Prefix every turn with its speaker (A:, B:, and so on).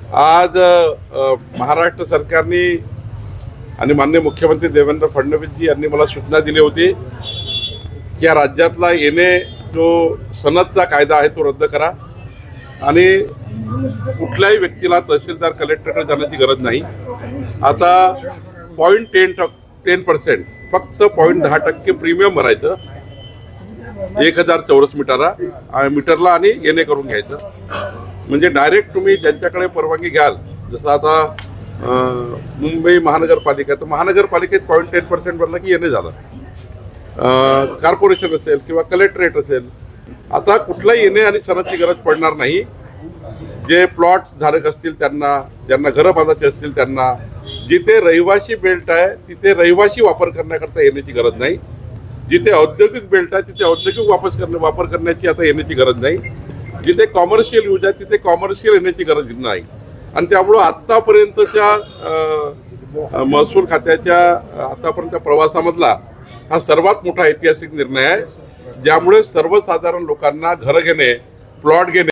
A: आज महाराष्ट्र सरकारने आणि माननीय मुख्यमंत्री देवेंद्र फडणवीसजी यांनी मला सूचना दिली होती की या राज्यातला येणे जो सनदचा कायदा आहे तो रद्द करा आणि कुठल्याही व्यक्तीला तहसीलदार कलेक्टरकडे जाण्याची गरज नाही. आता 0.10% फक्त 0.10% प्रीमियम भरायचं 1000 चौरस मीटरला आणि येणे करून घ्यायचं. म्हणजे डायरेक्ट तुम्ही ज्यांच्याकडे परवानगी घ्याल, जसं आता मुंबई महानगरपालिका, तर महानगरपालिकेत 0.10% भरलं की येणे झालं. कॉर्पोरेशन असेल किंवा कलेक्टरेट असेल, आता कुठलाही येणे आणि सनदची गरज पडणार नाही. जे प्लॉट धारक असतील त्यांना, ज्यांना घरं बांधायची असतील त्यांना, जिथे रहिवासी बेल्ट आहे तिथे रहिवासी वापर करण्याकरता येण्याची गरज नाही. जिथे औद्योगिक बेल्ट आहे तिथे औद्योगिक वापर करण्याची आता येण्याची गरज नाही. जिथे कॉमर्शियल यूज आहे तिथे कॉमर्शियल येण्याची गरज नाही. आणि त्यामुळं आत्तापर्यंतच्या महसूल खात्याच्या आतापर्यंतच्या प्रवासामधला हा सर्वात मोठा ऐतिहासिक निर्णय आहे, ज्यामुळे सर्वसाधारण लोकांना घरं घेणे, प्लॉट घेणे